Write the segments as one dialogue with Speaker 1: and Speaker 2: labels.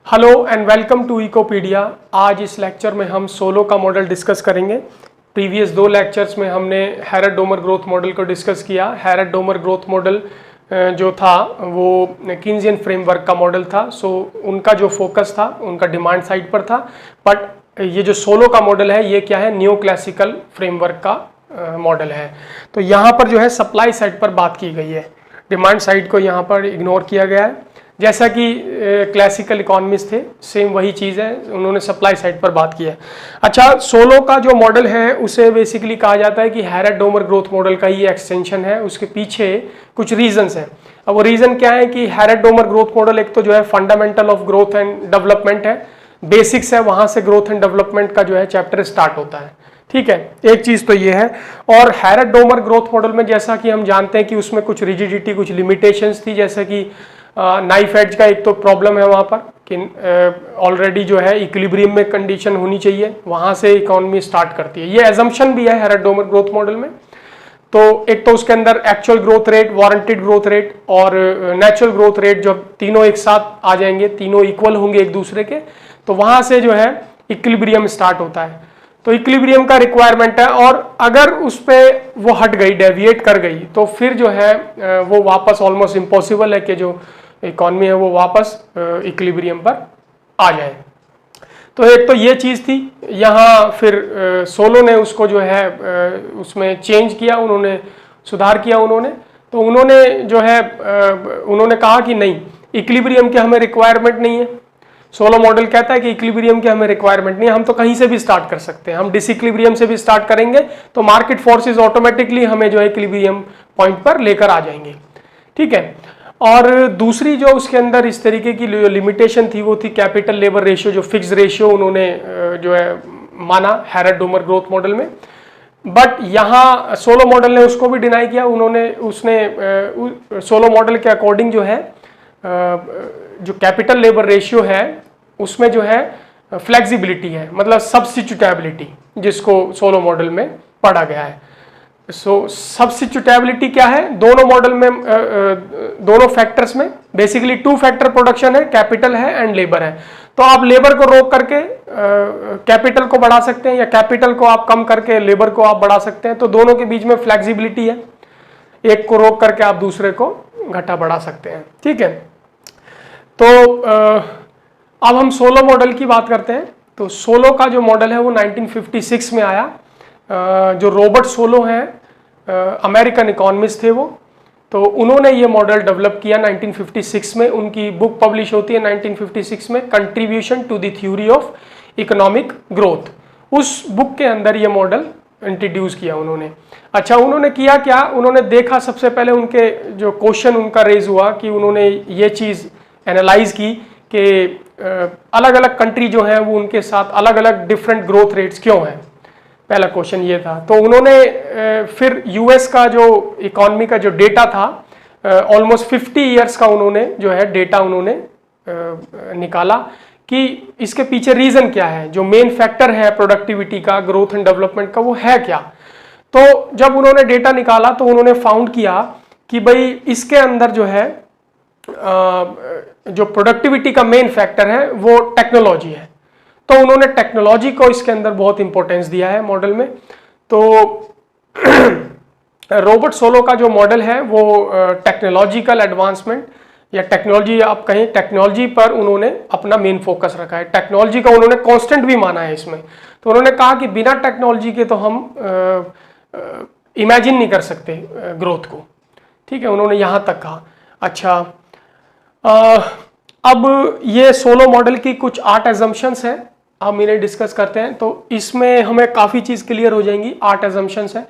Speaker 1: Hello and welcome to Ecopedia. आज इस lecture में हम सोलो का मॉडल डिस्कस करेंगे। प्रीवियस दो लेक्चर्स में हमने हैरट डोमर ग्रोथ मॉडल को डिस्कस किया। हैरट डोमर ग्रोथ मॉडल जो था वो कीन्सियन फ्रेमवर्क का मॉडल था। सो उनका जो फोकस था उनका डिमांड साइड पर था। बट ये जो सोलो का मॉडल है ये क्या है, न्यू क्लासिकल फ्रेमवर्क का मॉडल है। तो यहाँ पर जो है सप्लाई साइड पर बात की गई है, डिमांड साइड को यहाँ पर इग्नोर किया गया है। जैसा कि क्लासिकल इकोनॉमिस्ट थे सेम वही चीज़ है, उन्होंने सप्लाई साइड पर बात की है। अच्छा, सोलो का जो मॉडल है उसे बेसिकली कहा जाता है कि हैरट डोमर ग्रोथ मॉडल का ही एक्सटेंशन है। उसके पीछे कुछ रीजंस हैं। अब वो रीजन क्या है कि हैरट डोमर ग्रोथ मॉडल एक तो जो है fundamental of growth and development है, बेसिक्स है, वहां से ग्रोथ एंड डेवलपमेंट का जो है चैप्टर स्टार्ट होता है। ठीक है, एक चीज तो ये है। और हैरट डोमर ग्रोथ मॉडल में जैसा कि हम जानते हैं कि उसमें कुछ रिजिडिटी, कुछ लिमिटेशंस थी। जैसे कि नाइफ एज का एक तो प्रॉब्लम है वहाँ पर कि ऑलरेडी जो है इक्विलिब्रियम में कंडीशन होनी चाहिए, वहाँ से इकोनॉमी स्टार्ट करती है। ये एजम्पशन भी है हैरट डोमर ग्रोथ मॉडल में। तो एक तो उसके अंदर actual growth rate, warranted growth rate और नेचुरल ग्रोथ रेट जब तीनों एक साथ आ जाएंगे, तीनों इक्वल होंगे एक दूसरे के, तो वहाँ से जो है इक्विलिब्रियम स्टार्ट होता है। तो इक्विलिब्रियम का रिक्वायरमेंट है, और अगर उस पर वो हट गई, डेविएट कर गई, तो फिर जो है वो वापस ऑलमोस्ट इम्पॉसिबल है कि जो इकॉनमी है वो वापस इक्विलिब्रियम पर आ जाए। तो एक तो ये चीज़ थी। यहाँ फिर सोलो ने उसको जो है उसमें चेंज किया, उन्होंने सुधार किया उन्होंने। तो उन्होंने जो है उन्होंने कहा कि नहीं, इक्विलिब्रियम के हमें रिक्वायरमेंट नहीं है। सोलो मॉडल कहता है कि इक्विलिब्रियम की हमें रिक्वायरमेंट नहीं है, हम तो कहीं से भी स्टार्ट कर सकते हैं। हम डिसइक्विलिब्रियम से भी स्टार्ट करेंगे तो मार्केट फोर्सेस ऑटोमेटिकली हमें जो है इक्विलिब्रियम पॉइंट पर लेकर आ जाएंगे। ठीक है। और दूसरी जो उसके अंदर इस तरीके की लिमिटेशन थी वो थी कैपिटल लेबर रेशियो, जो फिक्स रेशियो उन्होंने जो है माना हैरट डोमर ग्रोथ मॉडल में। बट यहाँ सोलो मॉडल ने उसको भी डिनाई किया। उसने सोलो मॉडल के अकॉर्डिंग जो है जो कैपिटल लेबर रेशियो है उसमें जो है फ्लेक्सिबिलिटी है, मतलब सब्स्टिट्यूटेबिलिटी, जिसको सोलो मॉडल में पढ़ा गया है। सब्स्टिट्यूटेबिलिटी क्या है? दोनों मॉडल में दोनों फैक्टर्स में बेसिकली टू फैक्टर प्रोडक्शन है, कैपिटल है एंड लेबर है। तो आप लेबर को रोक करके कैपिटल को बढ़ा सकते हैं, या कैपिटल को आप कम करके लेबर को आप बढ़ा सकते हैं। तो दोनों के बीच में फ्लेक्सिबिलिटी है, एक को रोक करके आप दूसरे को घटा बढ़ा सकते हैं। ठीक है। तो अब हम सोलो मॉडल की बात करते हैं। तो सोलो का जो मॉडल है वो 1956 में आया। जो रॉबर्ट सोलो हैं, अमेरिकन इकोनॉमिस्ट थे वो, तो उन्होंने ये मॉडल डेवलप किया 1956 में। उनकी बुक पब्लिश होती है 1956 में, contribution to the theory of economic growth. उस बुक के अंदर ये मॉडल इंट्रोड्यूस किया उन्होंने। अच्छा, उन्होंने किया क्या? उन्होंने देखा, सबसे पहले उनके जो क्वेश्चन उनका रेज हुआ कि उन्होंने ये चीज़ एनालाइज की कि अलग अलग कंट्री जो है वो उनके साथ अलग अलग डिफरेंट ग्रोथ रेट्स क्यों हैं। पहला क्वेश्चन ये था। तो उन्होंने फिर यूएस का जो इकोनॉमी का जो डेटा था, ऑलमोस्ट 50 ईयर्स का उन्होंने जो है डेटा उन्होंने निकाला कि इसके पीछे रीजन क्या है, जो मेन फैक्टर है प्रोडक्टिविटी का, ग्रोथ एंड डेवलपमेंट का, वो है क्या। तो जब उन्होंने डेटा निकाला तो उन्होंने फाउंड किया कि भाई इसके अंदर जो है जो प्रोडक्टिविटी का मेन फैक्टर है वो टेक्नोलॉजी है। तो उन्होंने टेक्नोलॉजी को इसके अंदर बहुत इंपॉर्टेंस दिया है मॉडल में। तो रॉबर्ट सोलो का जो मॉडल है वो टेक्नोलॉजिकल एडवांसमेंट, या टेक्नोलॉजी आप कहें, टेक्नोलॉजी पर उन्होंने अपना मेन फोकस रखा है। टेक्नोलॉजी का उन्होंने कांस्टेंट भी माना है इसमें। तो उन्होंने कहा कि बिना टेक्नोलॉजी के तो हम इमेजिन नहीं कर सकते ग्रोथ को। ठीक है, उन्होंने यहाँ तक कहा। अच्छा, अब ये सोलो मॉडल की कुछ 8 एजम्पशंस हैं, हम इन्हें डिस्कस करते हैं। तो इसमें हमें काफ़ी चीज़ क्लियर हो जाएंगी। 8 एजम्पशंस हैं।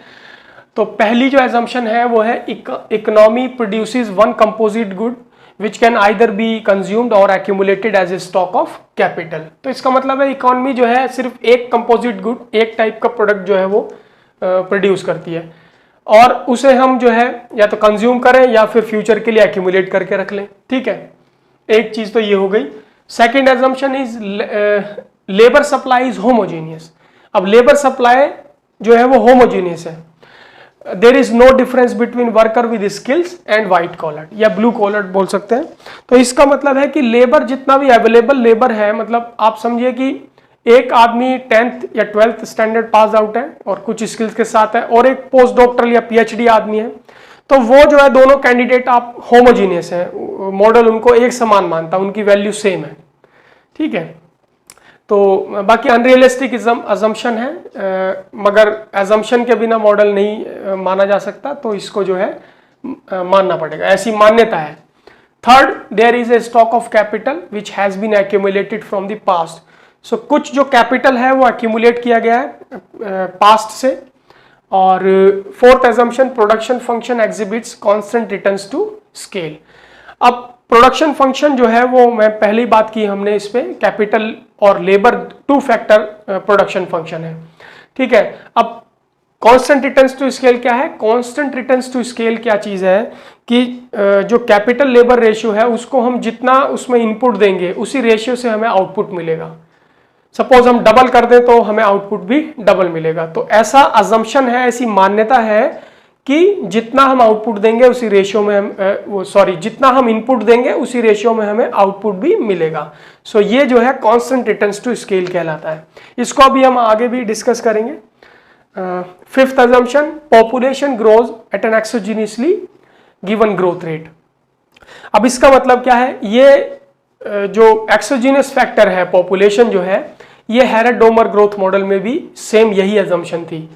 Speaker 1: तो पहली जो एजम्पशन है वो है economy produces one composite good which can either be consumed और accumulated as a stock of capital. तो इसका मतलब है इकोनॉमी जो है सिर्फ एक कंपोजिट गुड, एक टाइप का प्रोडक्ट जो है वो प्रोड्यूस करती है, और उसे हम जो है या तो कंज्यूम करें या फिर फ्यूचर के लिए एक्यूमुलेट करके रख लें। ठीक है, एक चीज़ तो ये हो गई। Second assumption is labour supply is homogeneous. अब लेबर सप्लाई जो है वो होमोजीनियस है। There is no difference between worker with skills and white collar या ब्लू कॉलर बोल सकते हैं। तो इसका मतलब है कि लेबर जितना भी अवेलेबल लेबर है, मतलब आप समझिए कि एक आदमी 10th या 12th स्टैंडर्ड पास आउट है और कुछ स्किल्स के साथ है, और एक पोस्ट डॉक्टरल या पीएचडी आदमी है, तो वो जो है दोनों कैंडिडेट आप होमोजीनियस है, मॉडल उनको एक समान मानता है, उनकी वैल्यू सेम है। ठीक है, तो बाकी अनरियलिस्टिक अजम्पशन है, मगर एजम्पशन के बिना मॉडल नहीं माना जा सकता, तो इसको जो है मानना पड़ेगा, ऐसी मान्यता है। Third, there is a stock of capital which has been accumulated from the past. So कुछ जो कैपिटल है वो एक्यूमुलेट किया गया है पास्ट से। और fourth assumption, production function exhibits constant returns to scale. अब प्रोडक्शन फंक्शन जो है वो मैं पहली बात की हमने इस पे, कैपिटल और लेबर 2 फैक्टर प्रोडक्शन फंक्शन है। ठीक है, अब कांस्टेंट रिटर्न्स टू स्केल क्या है? कांस्टेंट रिटर्न्स टू स्केल क्या चीज है कि जो कैपिटल लेबर रेशियो है उसको हम जितना उसमें इनपुट देंगे उसी रेशियो से हमें आउटपुट मिलेगा। सपोज हम डबल कर दें तो हमें आउटपुट भी डबल मिलेगा। तो ऐसा अजम्पशन है, ऐसी मान्यता है कि जितना हम आउटपुट देंगे उसी रेशियो में हम जितना हम इनपुट देंगे उसी रेशियो में हमें आउटपुट भी मिलेगा। सो ये जो है कांस्टेंट रिटर्न्स टू स्केल कहलाता है। इसको अभी हम आगे भी डिस्कस करेंगे। Fifth assumption, population grows at an exogenously given growth rate. अब इसका मतलब क्या है? ये जो एक्सोजीनियस फैक्टर है पॉपुलेशन जो है, ये हेरेट-डोमर ग्रोथ मॉडल में भी सेम यही अजम्पशन थी।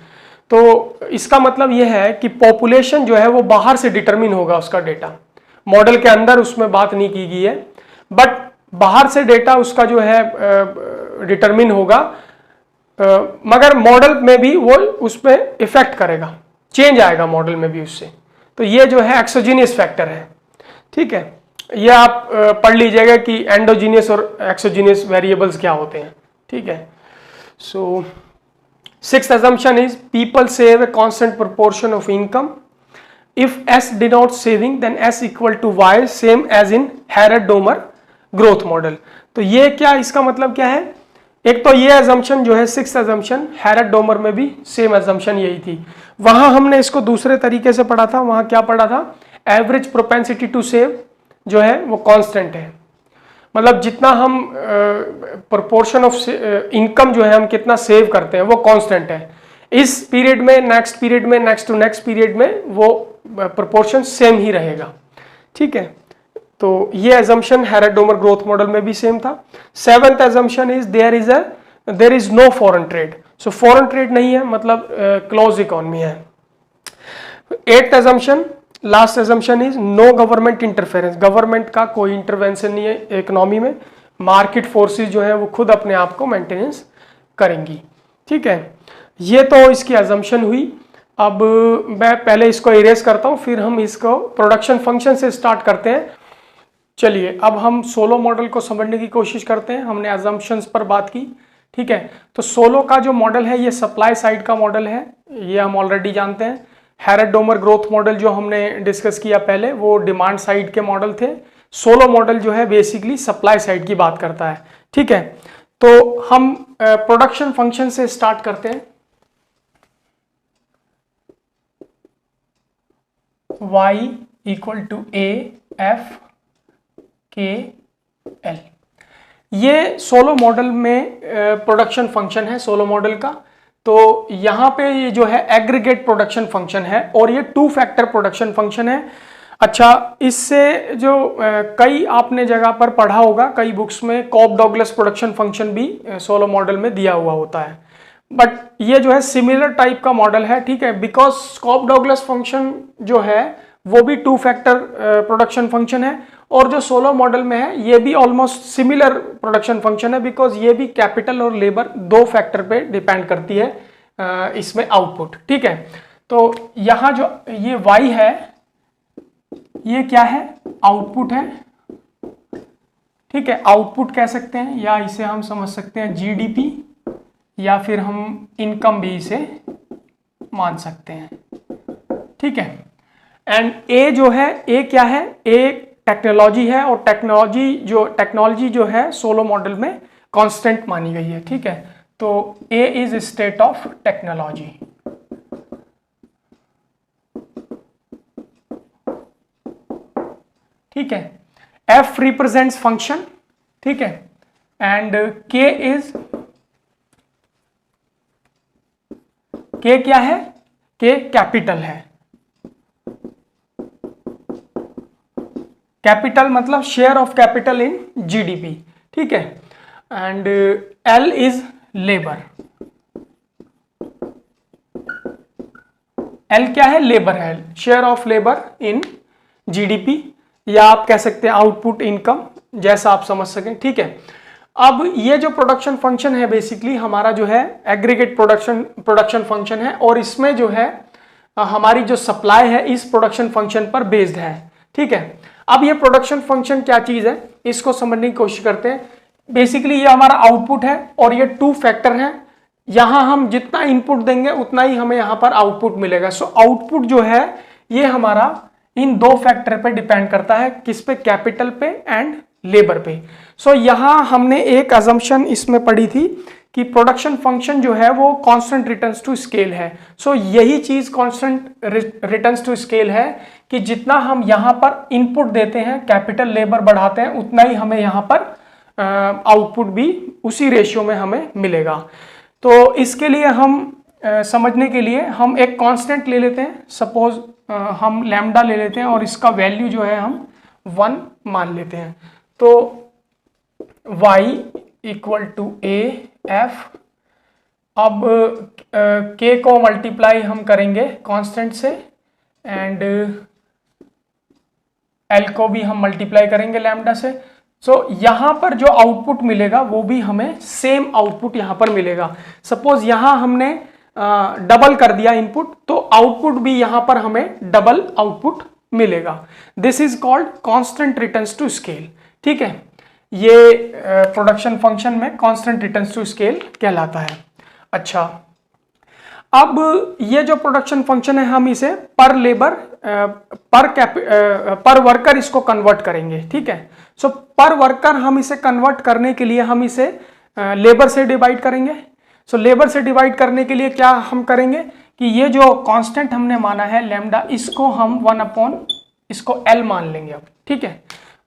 Speaker 1: तो इसका मतलब यह है कि पॉपुलेशन जो है वो बाहर से डिटरमिन होगा, उसका डेटा मॉडल के अंदर उसमें बात नहीं की गई है, बट बाहर से डेटा उसका जो है डिटरमिन होगा, मगर मॉडल में भी वो उस पर इफेक्ट करेगा, चेंज आएगा मॉडल में भी उससे। तो ये जो है एक्सोजीनियस फैक्टर है। ठीक है, ये आप पढ़ लीजिएगा कि एंडोजीनियस और एक्सोजीनियस वेरिएबल्स क्या होते हैं। ठीक है, सो sixth assumption is people save a constant proportion of income. If S denotes saving, then S equal to Y, same as in Harrod Domar growth model. तो ये क्या, इसका मतलब क्या है? एक तो ये assumption जो है सिक्स्थ assumption, हेरेट-डोमर में भी सेम assumption यही थी। वहां हमने इसको दूसरे तरीके से पढ़ा था। वहां क्या पढ़ा था? एवरेज प्रोपेंसिटी टू सेव जो है वो कांस्टेंट है, मतलब जितना हम प्रोपोर्शन ऑफ इनकम जो है हम कितना सेव करते हैं वो कांस्टेंट है। इस पीरियड में, नेक्स्ट पीरियड में, नेक्स्ट टू नेक्स्ट पीरियड में वो प्रोपोर्शन सेम ही रहेगा। ठीक है, तो ये एजम्पशन हेरेट-डोमर ग्रोथ मॉडल में भी सेम था। Seventh assumption is there is no foreign trade. So foreign trade नहीं है, मतलब क्लोज इकोनॉमी है। Eighth assumption, last assumption is no government interference. Government का कोई इंटरवेंशन नहीं है इकोनॉमी में, मार्केट फोर्सेस जो है वो खुद अपने आप को मेंटेनेंस करेंगी। ठीक है, ये तो इसकी एजम्पशन हुई। अब मैं पहले इसको इरेज करता हूँ, फिर हम इसको प्रोडक्शन फंक्शन से स्टार्ट करते हैं। चलिए अब हम सोलो मॉडल को समझने की कोशिश करते हैं। हमने एजम्पशंस पर बात की। ठीक है, तो सोलो का जो मॉडल है ये सप्लाई साइड का मॉडल है, ये हम ऑलरेडी जानते हैं। हेरेट-डोमर ग्रोथ मॉडल जो हमने डिस्कस किया पहले वो डिमांड साइड के मॉडल थे। सोलो मॉडल जो है बेसिकली सप्लाई साइड की बात करता है। ठीक है, तो हम प्रोडक्शन फंक्शन से स्टार्ट करते हैं। y equal to A F K L, ये सोलो मॉडल में प्रोडक्शन फंक्शन है सोलो मॉडल का। तो यहाँ पे ये जो है एग्रीगेट प्रोडक्शन फंक्शन है और ये 2 फैक्टर प्रोडक्शन फंक्शन है। अच्छा, इससे जो कई आपने जगह पर पढ़ा होगा, कई बुक्स में कॉप-डगलस प्रोडक्शन फंक्शन भी सोलो मॉडल में दिया हुआ होता है, बट ये जो है सिमिलर टाइप का मॉडल है। ठीक है, बिकॉज कॉप-डगलस फंक्शन जो है वो भी 2 फैक्टर प्रोडक्शन फंक्शन है, और जो सोलो मॉडल में है ये भी ऑलमोस्ट सिमिलर प्रोडक्शन फंक्शन है, बिकॉज ये भी कैपिटल और लेबर 2 फैक्टर पे डिपेंड करती है इसमें आउटपुट। ठीक है, तो यहाँ जो ये y है ये क्या है? आउटपुट है। ठीक है, आउटपुट कह सकते हैं, या इसे हम समझ सकते हैं जीडीपी, या फिर हम इनकम भी इसे मान सकते हैं। ठीक है, एंड ए जो है, ए क्या है? ए टेक्नोलॉजी है, और टेक्नोलॉजी जो है सोलो मॉडल में कांस्टेंट मानी गई है। ठीक है, तो ए इज स्टेट ऑफ टेक्नोलॉजी। ठीक है। F रिप्रेजेंट्स फंक्शन, ठीक है, एंड K क्या है, K कैपिटल है। कैपिटल मतलब share of capital in GDP, ठीक है, and L is labour. L क्या है, लेबर है, share of labour in GDP, या आप कह सकते हैं आउटपुट इनकम, जैसा आप समझ सकें, ठीक है। अब ये जो प्रोडक्शन फंक्शन है बेसिकली हमारा जो है एग्रीगेट प्रोडक्शन फंक्शन है, और इसमें जो है हमारी जो सप्लाई है इस प्रोडक्शन फंक्शन पर बेस्ड है, ठीक है। अब ये प्रोडक्शन फंक्शन क्या चीज है, इसको समझने की कोशिश करते हैं। बेसिकली ये हमारा आउटपुट है और ये 2 फैक्टर हैं, यहां हम जितना इनपुट देंगे उतना ही हमें यहां पर आउटपुट मिलेगा। सो आउटपुट जो है ये हमारा इन 2 फैक्टर पे डिपेंड करता है, किस पे, कैपिटल पे एंड लेबर पे। सो यहां हमने एक अजम्पशन इसमें पढ़ी थी कि प्रोडक्शन फंक्शन जो है वो कांस्टेंट रिटर्न्स टू स्केल है। सो यही चीज कांस्टेंट रिटर्न्स टू स्केल है कि जितना हम यहां पर इनपुट देते हैं, कैपिटल लेबर बढ़ाते हैं, उतना ही हमें यहां पर आउटपुट भी उसी रेशियो में हमें मिलेगा। तो इसके लिए हम समझने के लिए हम एक कांस्टेंट ले लेते हैं, सपोज हम लैम्डा ले लेते हैं और इसका वैल्यू जो है हम 1 मान लेते हैं। तो y equal to A F, अब k को मल्टीप्लाई हम करेंगे कांस्टेंट से एंड l को भी हम मल्टीप्लाई करेंगे लैम्डा से। सो यहां पर जो आउटपुट मिलेगा वो भी हमें सेम आउटपुट यहां पर मिलेगा। सपोज यहां हमने डबल कर दिया इनपुट, तो आउटपुट भी यहां पर हमें डबल आउटपुट मिलेगा। This is called constant returns to scale, ठीक है। ये प्रोडक्शन फंक्शन में कांस्टेंट रिटर्न्स टू स्केल कहलाता है। अच्छा, अब ये जो प्रोडक्शन फंक्शन है हम इसे पर लेबर पर वर्कर इसको कन्वर्ट करेंगे, ठीक है। सो पर वर्कर हम इसे कन्वर्ट करने के लिए हम इसे लेबर से डिवाइड करेंगे। सो लेबर से डिवाइड करने के लिए क्या हम करेंगे कि ये जो कांस्टेंट हमने माना है लैम्डा, इसको हम 1 इसको L मान लेंगे अब, ठीक है।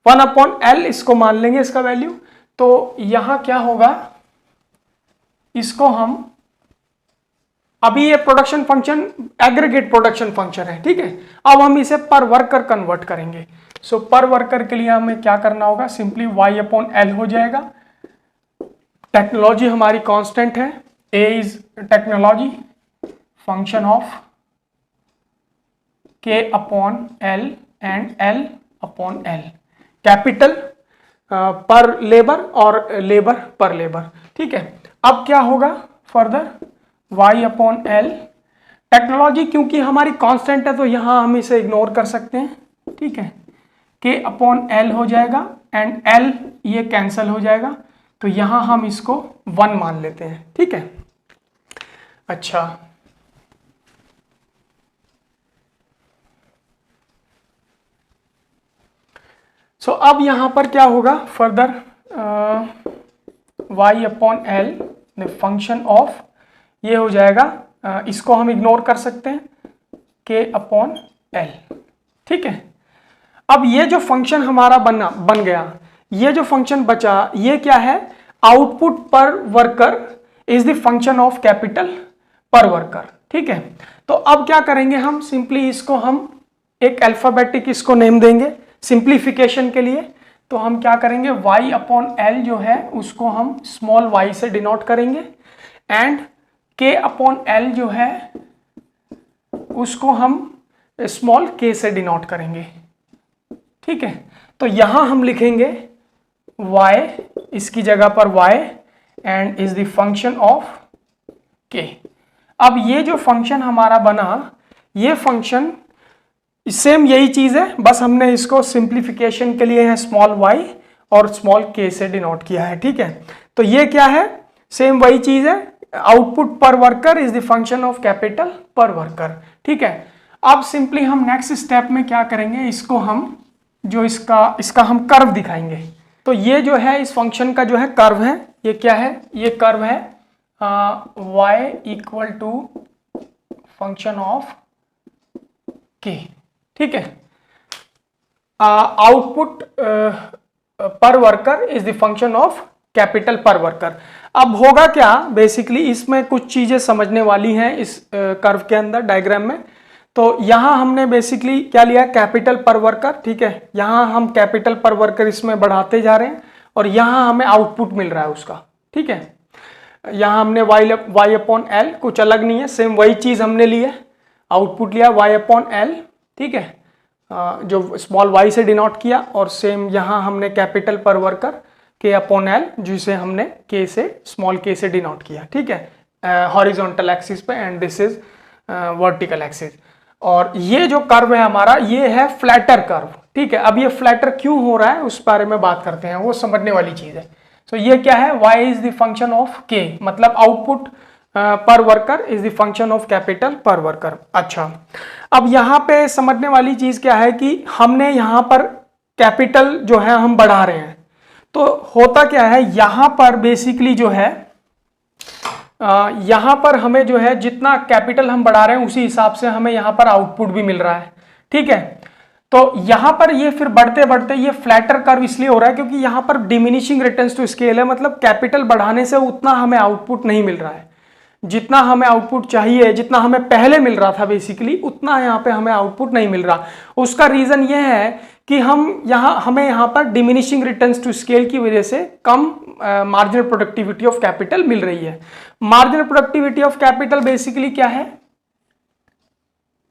Speaker 1: 1/L इसको मान लेंगे इसका वैल्यू। तो यहां क्या होगा, इसको हम, अभी ये production function aggregate production function है, ठीक है। अब हम इसे पर वर्कर कन्वर्ट करेंगे। सो पर वर्कर के लिए हमें क्या करना होगा, सिंपली y/L हो जाएगा। टेक्नोलॉजी हमारी कांस्टेंट है, a is technology, function of k/L and L/L, capital पर लेबर और लेबर पर लेबर, ठीक है। अब क्या होगा फर्दर, y/L, टेक्नोलॉजी क्योंकि हमारी कांस्टेंट है तो यहां हम इसे इग्नोर कर सकते हैं, ठीक है। k/L हो जाएगा एंड L ये कैंसिल हो जाएगा, तो यहां हम इसको 1 मान लेते हैं, ठीक है। अच्छा, सो अब यहां पर क्या होगा फर्दर, y/L फंक्शन ऑफ, ये हो जाएगा, इसको हम इग्नोर कर सकते हैं, k/L, ठीक है। अब ये जो फंक्शन हमारा बन गया, ये जो फंक्शन बचा ये क्या है, output per worker is the function of capital per worker, ठीक है। तो अब क्या करेंगे हम, सिंपली इसको हम एक अल्फाबेटिक इसको नेम देंगे सिंप्लीफिकेशन के लिए। तो हम क्या करेंगे, y/L जो है उसको हम स्मॉल y से डिनोट करेंगे एंड k/L जो है उसको हम स्मॉल k से डिनोट करेंगे, ठीक है। तो यहां हम लिखेंगे y, इसकी जगह पर y and is the function of k। अब ये जो फंक्शन हमारा बना, ये फंक्शन सेम यही चीज है, बस हमने इसको सिंप्लीफिकेशन के लिए है स्मॉल y और स्मॉल k से डिनोट किया है, ठीक है। तो ये क्या है, सेम वही चीज है, output per worker is the function of capital per worker, ठीक है। अब सिंपली हम नेक्स्ट स्टेप में क्या करेंगे, इसको हम जो इसका हम कर्व दिखाएंगे। तो ये जो है इस फंक्शन का जो है कर्व है, ये क्या है, ये कर्व है y equal to function of k, ठीक है। Output per worker is the function of capital per worker. अब होगा क्या, बेसिकली इसमें कुछ चीजें समझने वाली हैं इस कर्व के अंदर, डायग्राम में। तो यहां हमने बेसिकली क्या लिया, कैपिटल पर वर्कर, ठीक है। यहां हम कैपिटल पर वर्कर इसमें बढ़ाते जा रहे हैं और यहां हमें आउटपुट मिल रहा है उसका, ठीक है। यहां हमने y अपॉन एल, कुछ अलग नहीं है, सेम वही चीज हमने ली है, आउटपुट लिया y अपॉन एल, ठीक है, जो स्मॉल y से डिनोट किया, और सेम यहां हमने capital per worker k upon L, जिसे हमने k से स्मॉल k से डिनोट किया, ठीक है, हॉरिजॉन्टल एक्सिस पे, and this is vertical axis. और ये जो कर्व है हमारा, ये है फ्लैटर कर्व, ठीक है। अब ये फ्लैटर क्यों हो रहा है उस बारे में बात करते हैं, वो समझने वाली चीज है। सो ये क्या है, y is the function of k, मतलब output per worker is the function of capital per worker. अच्छा, अब यहाँ पे समझने वाली चीज क्या है कि हमने यहाँ पर कैपिटल जो है हम बढ़ा रहे हैं, तो होता क्या है यहाँ पर बेसिकली जो है यहाँ पर हमें जो है जितना कैपिटल हम बढ़ा रहे हैं उसी हिसाब से हमें यहाँ पर आउटपुट भी मिल रहा है, ठीक है। तो यहाँ पर ये फिर बढ़ते बढ़ते ये फ्लैटर कर्व इसलिए हो रहा है क्योंकि यहाँ पर डिमिनिशिंग रिटर्न्स टू स्केल है, मतलब कैपिटल बढ़ाने से उतना हमें आउटपुट नहीं मिल रहा है, जितना हमें आउटपुट चाहिए, जितना हमें पहले मिल रहा था बेसिकली, उतना यहाँ पे हमें आउटपुट नहीं मिल रहा। उसका रीजन ये है कि हमें यहाँ पर डिमिनिशिंग रिटर्न्स टू स्केल की वजह से कम मार्जिनल प्रोडक्टिविटी ऑफ कैपिटल मिल रही है। Marginal productivity of capital basically क्या है,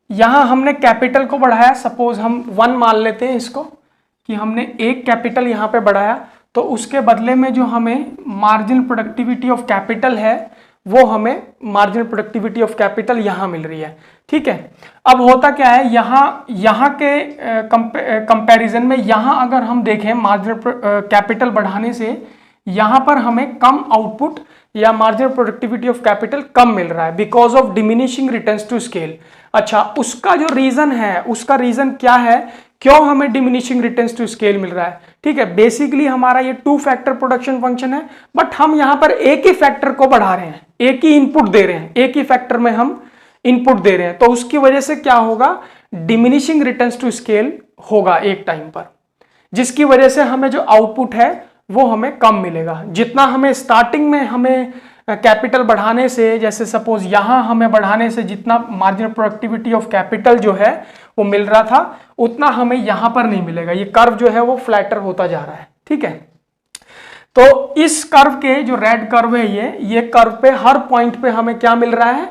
Speaker 1: यहां हमने कैपिटल को बढ़ाया, सपोज हम 1 मान लेते हैं इसको, कि हमने एक कैपिटल यहां पे बढ़ाया, तो उसके बदले में जो हमें मार्जिनल प्रोडक्टिविटी ऑफ कैपिटल है वो हमें मार्जिनल प्रोडक्टिविटी ऑफ कैपिटल यहां मिल रही है, ठीक है। अब होता क्या है, यहाँ के कंपैरिजन में यहाँ अगर हम देखें मार्जिनल कैपिटल बढ़ाने से यहाँ पर हमें कम आउटपुट या मार्जिनल प्रोडक्टिविटी ऑफ कैपिटल कम मिल रहा है because of diminishing returns to scale. अच्छा, उसका जो रीजन है, उसका रीजन क्या है, क्यों हमें डिमिनिशिंग रिटर्न्स टू स्केल मिल रहा है, ठीक है। बेसिकली हमारा ये 2 फैक्टर प्रोडक्शन फंक्शन है, बट हम यहाँ पर एक ही फैक्टर को बढ़ा रहे हैं, एक ही इनपुट दे रहे हैं, एक ही फैक्टर में हम इनपुट दे रहे हैं, तो उसकी वजह से क्या होगा, डिमिनिशिंग रिटर्न्स टू स्केल होगा एक टाइम पर, जिसकी वजह से हमें जो आउटपुट है वो हमें कम मिलेगा। जितना हमें स्टार्टिंग में हमें कैपिटल बढ़ाने से, जैसे सपोज यहां हमें बढ़ाने से जितना मार्जिनल प्रोडक्टिविटी ऑफ कैपिटल जो है वो मिल रहा था, उतना हमें यहां पर नहीं मिलेगा। ये कर्व जो है वो फ्लैटर होता जा रहा है, ठीक है। तो इस कर्व के जो रेड कर्व है, ये कर्व पे हर पॉइंट पे हमें क्या मिल रहा है,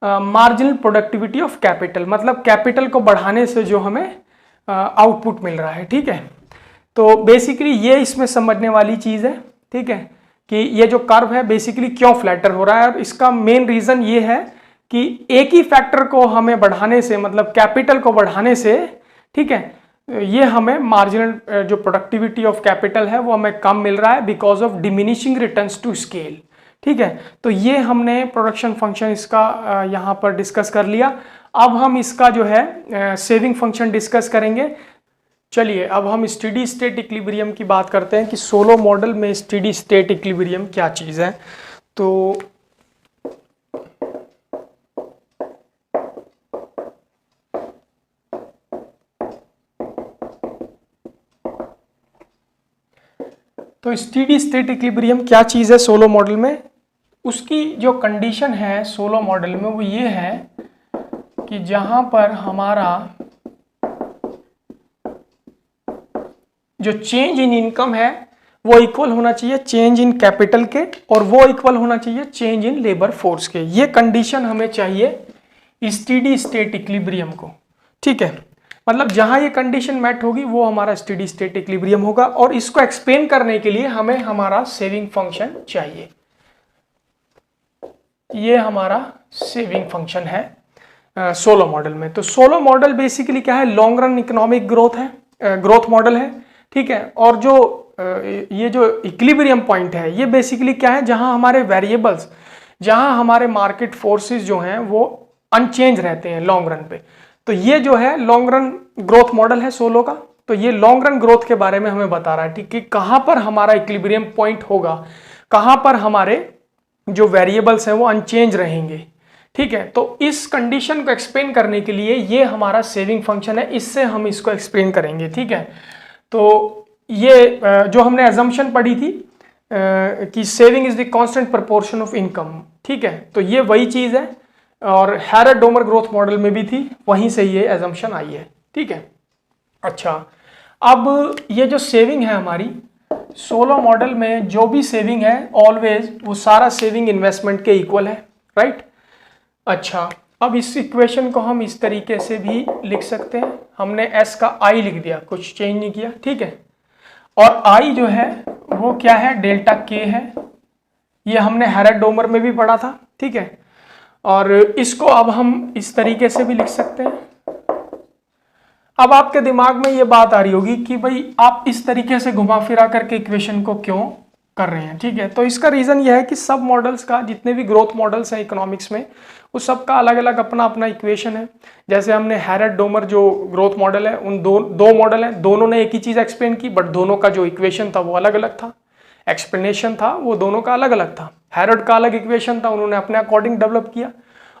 Speaker 1: मार्जिनल प्रोडक्टिविटी ऑफ कैपिटल, मतलब कैपिटल को बढ़ाने से जो हमें आउटपुट मिल रहा है, ठीक है। तो बेसिकली ये इसमें समझने वाली चीज है, ठीक है, कि ये जो कर्व है बेसिकली क्यों फ्लैटर हो रहा है। और इसका मेन रीजन ये है कि एक ही फैक्टर को हमें बढ़ाने से, मतलब कैपिटल को बढ़ाने से, ठीक है, ये हमें मार्जिनल जो प्रोडक्टिविटी ऑफ कैपिटल है वो हमें कम मिल रहा है because of diminishing returns to scale, ठीक है। तो ये हमने प्रोडक्शन फंक्शन इसका यहाँ पर डिस्कस कर लिया। अब हम इसका जो है सेविंग फंक्शन डिस्कस करेंगे। चलिए अब हम स्टेडी स्टेट इक्विलिब्रियम की बात करते हैं कि सोलो मॉडल में स्टेडी स्टेट इक्विलिब्रियम क्या चीज़ है। तो स्टेडी स्टेट इक्विलिब्रियम क्या चीज़ है सोलो मॉडल में, उसकी जो कंडीशन है सोलो मॉडल में वो ये है कि जहां पर हमारा जो चेंज इन इनकम है वो इक्वल होना चाहिए चेंज इन कैपिटल के, और वो इक्वल होना चाहिए चेंज इन लेबर फोर्स के। ये कंडीशन हमें चाहिए स्टेडी स्टेट इक्विलिब्रियम को, ठीक है। मतलब जहां ये कंडीशन मैट होगी वो हमारा स्टेडी स्टेट इक्विलिब्रियम होगा। और इसको एक्सप्लेन करने के लिए हमें हमारा सेविंग फंक्शन चाहिए। ये हमारा सेविंग फंक्शन है सोलो मॉडल में। तो सोलो मॉडल बेसिकली क्या है, लॉन्ग रन इकोनॉमिक ग्रोथ है, ग्रोथ मॉडल है, ठीक है। और जो ये जो इक्विलिब्रियम पॉइंट है ये बेसिकली क्या है, जहां हमारे वेरिएबल्स, जहां हमारे मार्केट फोर्सेस जो हैं वो अनचेंज रहते हैं लॉन्ग रन पे। तो ये जो है लॉन्ग रन ग्रोथ मॉडल है सोलो का। तो ये लॉन्ग रन ग्रोथ के बारे में हमें बता रहा है, ठीक है, कहां पर हमारा इक्विलिब्रियम पॉइंट होगा, कहां पर हमारे जो वेरिएबल्स हैं वो अनचेंज रहेंगे, ठीक है, तो इस कंडीशन को एक्सप्लेन करने के लिए ये हमारा सेविंग फंक्शन है, इससे हम इसको एक्सप्लेन करेंगे। ठीक है, तो ये जो हमने अजम्पशन पढ़ी थी कि saving is the constant proportion of income, ठीक है, तो ये वही चीज है और हैरेड-डोमर ग्रोथ मॉडल में भी थी, वहीं से ये अजम्पशन आई है। ठीक है, अच्छा, अब ये जो सेविंग है हमारी सोलो मॉडल में, जो भी सेविंग है ऑलवेज वो सारा सेविंग इन्वेस्टमेंट के इक्वल है, राइट। अच्छा, अब इस इक्वेशन को हम इस तरीके से भी लिख सकते हैं, हमने s का i लिख दिया, कुछ चेंज नहीं किया। ठीक है, और i जो है वो क्या है, डेल्टा k है, ये हमने हैरेड-डोमर में भी पढ़ा था। ठीक है, और इसको अब हम इस तरीके से भी लिख सकते हैं। अब आपके दिमाग में ये बात आ रही होगी कि भाई आप इस तरीके से घुमा फिरा करके इक्वेशन को क्यों कर रहे हैं। ठीक है, तो इसका रीजन यह है कि सब मॉडल्स का, जितने भी ग्रोथ मॉडल्स हैं इकोनॉमिक्स में, उस सब का अलग अलग अपना अपना इक्वेशन है। जैसे हमने हैरेड-डोमर जो ग्रोथ मॉडल है, उन दो मॉडल हैं, दोनों ने एक ही चीज एक्सप्लेन की, बट दोनों का जो इक्वेशन था वो अलग अलग था, एक्सप्लेनेशन था वो दोनों का अलग अलग था। हैरेड का अलग इक्वेशन था, उन्होंने अपने अकॉर्डिंग डेवलप किया,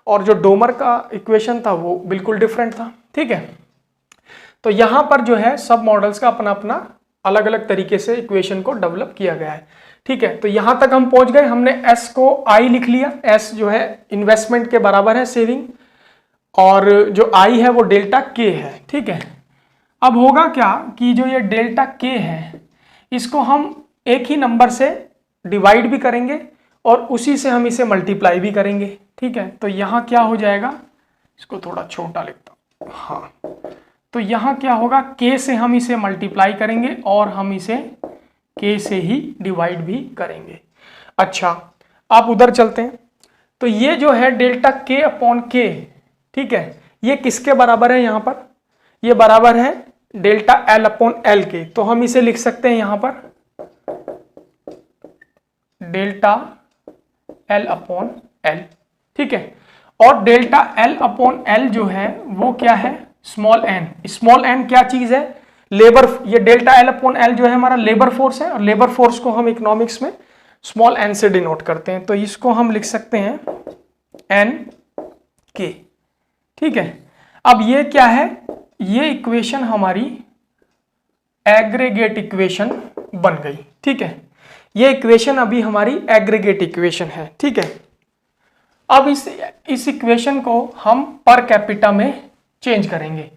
Speaker 1: और जो डोमर का इक्वेशन था वो बिल्कुल डिफरेंट था। ठीक है, तो यहाँ पर जो है सब मॉडल्स का अपना अपना अलग अलग तरीके से इक्वेशन को डेवलप किया गया है। ठीक है, तो यहां तक हम पहुंच गए, हमने s को i लिख लिया, s जो है इन्वेस्टमेंट के बराबर है सेविंग, और जो i है वो डेल्टा k है। ठीक है, अब होगा क्या कि जो ये डेल्टा k है इसको हम एक ही नंबर से डिवाइड भी करेंगे और उसी से हम इसे मल्टीप्लाई भी करेंगे। ठीक है, तो यहाँ क्या हो जाएगा, इसको थोड़ा छोटा लिखता हूँ, हाँ, तो यहाँ क्या होगा, k से हम इसे मल्टीप्लाई करेंगे और हम इसे k से ही डिवाइड भी करेंगे। अच्छा, आप उधर चलते हैं, तो ये जो है डेल्टा k अपॉन k, ठीक है, ये किसके बराबर है, यहाँ पर ये बराबर है डेल्टा l अपॉन l के, तो हम इसे लिख सकते हैं यहाँ पर डेल्टा l अपॉन l। ठीक है, और डेल्टा l अपॉन l जो है वो क्या है, स्मॉल n। स्मॉल n क्या चीज है, लेबर, ये डेल्टा l अपॉन l जो है हमारा लेबर फोर्स है, और लेबर फोर्स को हम इकोनॉमिक्स में स्मॉल n से डिनोट करते हैं, तो इसको हम लिख सकते हैं n k। ठीक है, अब ये क्या है, ये इक्वेशन हमारी एग्रीगेट इक्वेशन बन गई। ठीक है, ये इक्वेशन अभी हमारी एग्रीगेट इक्वेशन है। ठीक है, अब इस इक्वेशन को हम पर कैपिटा में चेंज करेंगे।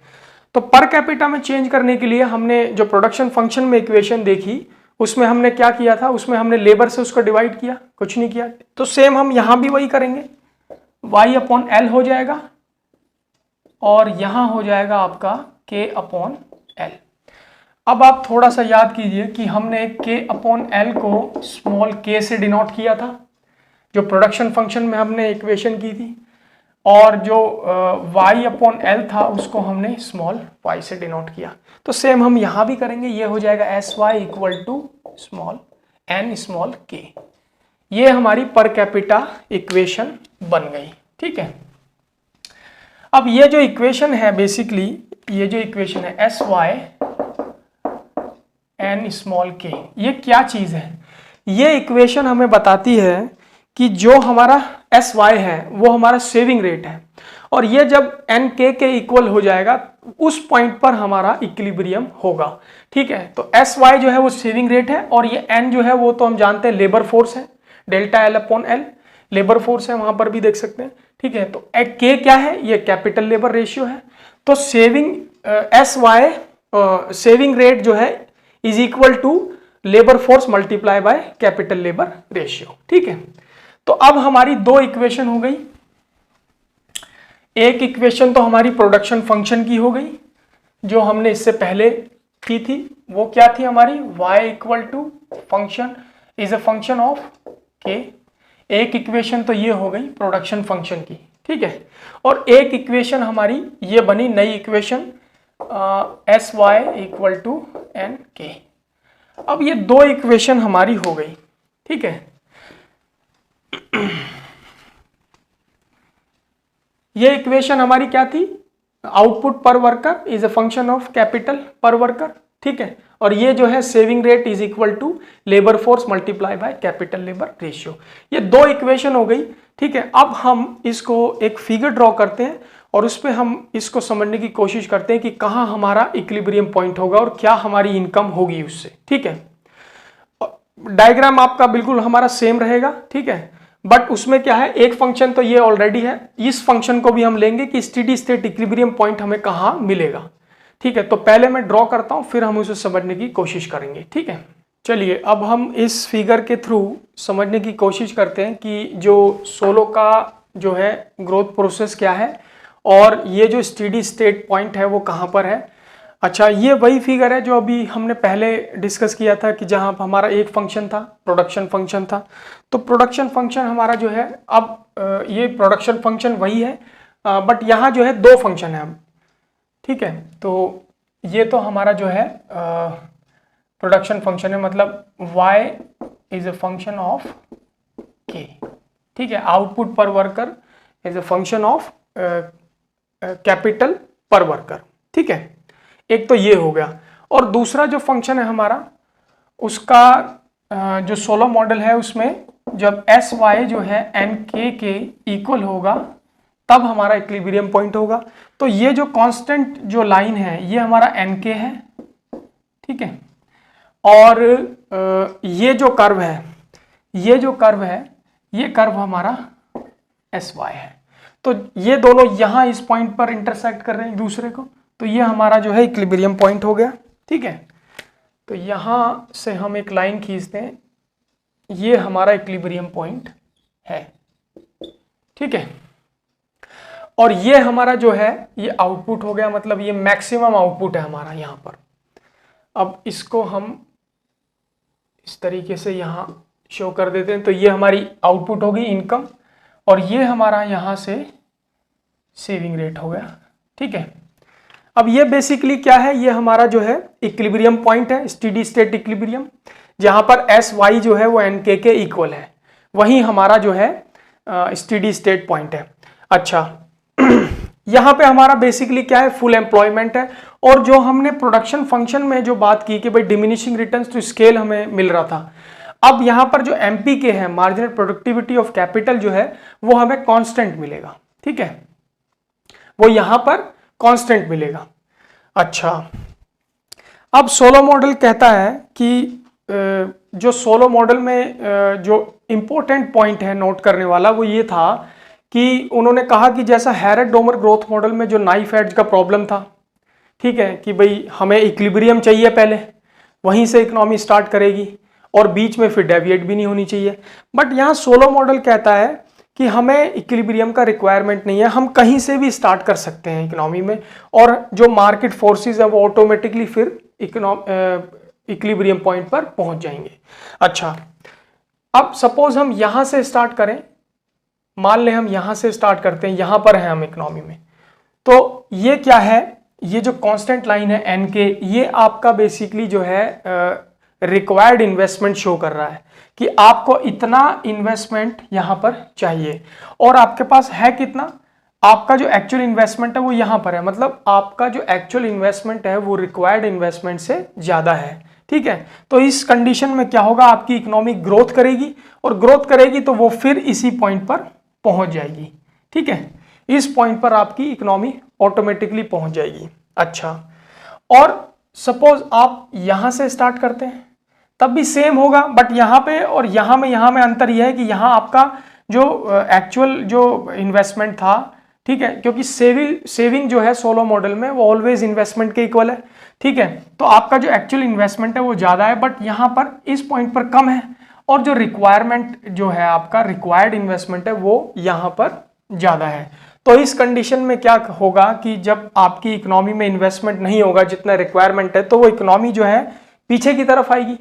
Speaker 1: तो पर कैपिटा में चेंज करने के लिए हमने जो प्रोडक्शन फंक्शन में इक्वेशन देखी, उसमें हमने क्या किया था, उसमें हमने लेबर से उसको डिवाइड किया, कुछ नहीं किया। तो सेम हम यहां भी वही करेंगे, y अपॉन एल हो जाएगा और यहां हो जाएगा आपका k अपॉन एल। अब आप थोड़ा सा याद कीजिए कि हमने k अपॉन एल को स्मॉल k से डिनोट किया था, जो प्रोडक्शन फंक्शन में हमने इक्वेशन की थी, और जो y अपॉन एल था उसको हमने स्मॉल y से डिनोट किया। तो सेम हम यहाँ भी करेंगे, ये हो जाएगा S Y equal to small n small k। ये हमारी पर कैपिटा इक्वेशन बन गई। ठीक है, अब ये जो इक्वेशन है, बेसिकली ये जो इक्वेशन है S Y n small k, ये क्या चीज है, ये इक्वेशन हमें बताती है कि जो हमारा एस वाई है वो हमारा सेविंग रेट है, और ये जब एन के इक्वल हो जाएगा उस पॉइंट पर हमारा इक्विलिब्रियम होगा। ठीक है, तो एस वाई जो है वो सेविंग रेट है, और ये एन जो है वो तो हम जानते हैं लेबर फोर्स है, delta L upon L labour force है, वहां पर भी देख सकते हैं। ठीक है, तो के क्या है, ये कैपिटल लेबर रेशियो है। तो saving S Y saving rate जो है is equal to labour force multiply by capital labour ratio. ठीक है, तो अब हमारी दो इक्वेशन हो गई। एक इक्वेशन तो हमारी प्रोडक्शन फंक्शन की हो गई, जो हमने इससे पहले की थी, वो क्या थी हमारी, y equal to function is a function of k। एक इक्वेशन तो ये हो गई प्रोडक्शन फंक्शन की। ठीक है, और एक इक्वेशन हमारी ये बनी नई equation S Y equal to N K. अब ये दो इक्वेशन हमारी हो गई। ठीक है, ये इक्वेशन हमारी क्या थी, output per worker is a function of capital per worker. ठीक है, और ये जो है saving rate is equal to labour force multiply by capital labour ratio. ये दो इक्वेशन हो गई ठीक है, अब हम इसको एक फिगर ड्रॉ करते हैं और उस पर हम इसको समझने की कोशिश करते हैं कि कहाँ हमारा इक्विलिब्रियम पॉइंट होगा और क्या हमारी इनकम होगी उससे। ठीक है, डायग्राम आपका बिल्कुल हमारा सेम रहेगा। ठीक है, बट उसमें क्या है, एक फंक्शन तो ये ऑलरेडी है, इस फंक्शन को भी हम लेंगे कि स्टेडी स्टेट इक्विलिब्रियम पॉइंट हमें कहाँ मिलेगा। ठीक है, तो पहले मैं ड्रॉ करता हूं, फिर हम उसे समझने की कोशिश करेंगे। ठीक है, चलिए अब हम इस फिगर के थ्रू समझने की कोशिश करते हैं कि जो सोलो का जो है ग्रोथ प्रोसेस क्या है और ये जो स्टेडी स्टेट पॉइंट है वो कहाँ पर है। अच्छा, ये वही फिगर है जो अभी हमने पहले डिस्कस किया था कि जहाँ हमारा एक फंक्शन था, प्रोडक्शन फंक्शन था। तो प्रोडक्शन फंक्शन हमारा जो है, अब ये प्रोडक्शन फंक्शन वही है, बट यहाँ जो है दो फंक्शन है अब। ठीक है, तो ये तो हमारा जो है प्रोडक्शन फंक्शन है, मतलब y is a function of k। ठीक है, output per worker is a function of capital per worker. ठीक है, एक तो ये हो गया, और दूसरा जो फंक्शन है हमारा, उसका जो सोलो मॉडल है उसमें जब sy जो है nk के इक्वल होगा तब हमारा इक्विलिब्रियम पॉइंट होगा। तो ये जो कांस्टेंट जो लाइन है ये हमारा nk है। ठीक है, और ये जो कर्व है, ये कर्व हमारा sy है। तो ये दोनों यहाँ इस पॉइंट पर इंटरसेक्ट कर रहे हैं एक दूसरे को, तो ये हमारा जो है इक्विलिब्रियम पॉइंट हो गया। ठीक है, तो यहाँ से हम एक लाइन खींचते हैं, ये हमारा इक्विलिब्रियम पॉइंट है। ठीक है, और ये हमारा जो है ये आउटपुट हो गया, मतलब ये मैक्सिमम आउटपुट है हमारा यहाँ पर। अब इसको हम इस तरीके से यहाँ शो कर देते हैं, तो ये हमारी आउटपुट होगी इनकम, और ये हमारा यहाँ से सेविंग रेट हो गया। ठीक है, अब ये बेसिकली क्या है, ये हमारा जो है इक्विलिब्रियम पॉइंट है, स्टेडी स्टेट इक्विलिब्रियम, जहाँ पर sy जो है वो nk के इक्वल है, वही हमारा जो है स्टेडी स्टेट पॉइंट है। अच्छा, यहाँ पे हमारा बेसिकली क्या है, फुल एम्प्लॉयमेंट है। और जो हमने प्रोडक्शन फंक्शन में जो बात की कि भाई डिमिनिशिंग रिटर्न्स टू स्केल हमें मिल रहा था, अब यहाँ पर जो MPK है, मार्जिनल प्रोडक्टिविटी ऑफ कैपिटल जो है वो हमें कांस्टेंट मिलेगा। ठीक है, वो यहाँ पर कांस्टेंट मिलेगा। अच्छा, अब सोलो मॉडल कहता है कि जो सोलो मॉडल में जो इंपॉर्टेंट पॉइंट है नोट करने वाला वो ये था कि उन्होंने कहा कि जैसा हैरेट डोमर ग्रोथ मॉडल में जो नाइफ एड्ज का प्रॉब्लम था, ठीक है, कि भाई हमें इक्विलिब्रियम चाहिए पहले, वहीं से इकोनॉमी स्टार्ट करेगी और बीच में फिर डेविएट भी नहीं होनी चाहिए। बट यहाँ सोलो मॉडल कहता है कि हमें इक्विलिब्रियम का रिक्वायरमेंट नहीं है, हम कहीं से भी स्टार्ट कर सकते हैं इकोनॉमी में, और जो मार्केट फोर्सेस है वो ऑटोमेटिकली फिर इक्विलिब्रियम पॉइंट पर पहुंच जाएंगे। अच्छा, अब सपोज हम यहाँ से स्टार्ट करें, मान लें हम यहाँ से स्टार्ट करते हैं, यहाँ पर हैं हम इकोनॉमी में, तो ये क्या है, ये जो कांस्टेंट लाइन है nk, ये आपका बेसिकली जो है रिक्वायर्ड इन्वेस्टमेंट शो कर रहा है कि आपको इतना इन्वेस्टमेंट यहाँ पर चाहिए, और आपके पास है कितना, आपका जो एक्चुअल इन्वेस्टमेंट है वो यहाँ पर है, मतलब आपका जो एक्चुअल इन्वेस्टमेंट है वो रिक्वायर्ड इन्वेस्टमेंट से ज़्यादा है। ठीक है, तो इस कंडीशन में क्या होगा, आपकी इकोनॉमी ग्रोथ करेगी, और ग्रोथ करेगी तो वो फिर इसी पॉइंट पर पहुंच जाएगी। ठीक है, इस पॉइंट पर आपकी इकोनॉमी ऑटोमेटिकली पहुंच जाएगी। अच्छा, और सपोज आप यहां से स्टार्ट करते हैं तब भी सेम होगा, बट यहाँ पे और यहाँ में अंतर यह है कि यहाँ आपका जो एक्चुअल जो इन्वेस्टमेंट था, ठीक है, क्योंकि सेविंग जो है सोलो मॉडल में वो ऑलवेज इन्वेस्टमेंट के इक्वल है। ठीक है, तो आपका जो एक्चुअल इन्वेस्टमेंट है वो ज़्यादा है, बट यहाँ पर इस पॉइंट पर कम है, और जो रिक्वायरमेंट जो है आपका रिक्वायर्ड इन्वेस्टमेंट है वो यहाँ पर ज़्यादा है। तो इस कंडीशन में क्या होगा कि जब आपकी इकोनॉमी में इन्वेस्टमेंट नहीं होगा जितना रिक्वायरमेंट है, तो वो इकोनॉमी जो है पीछे की तरफ आएगी।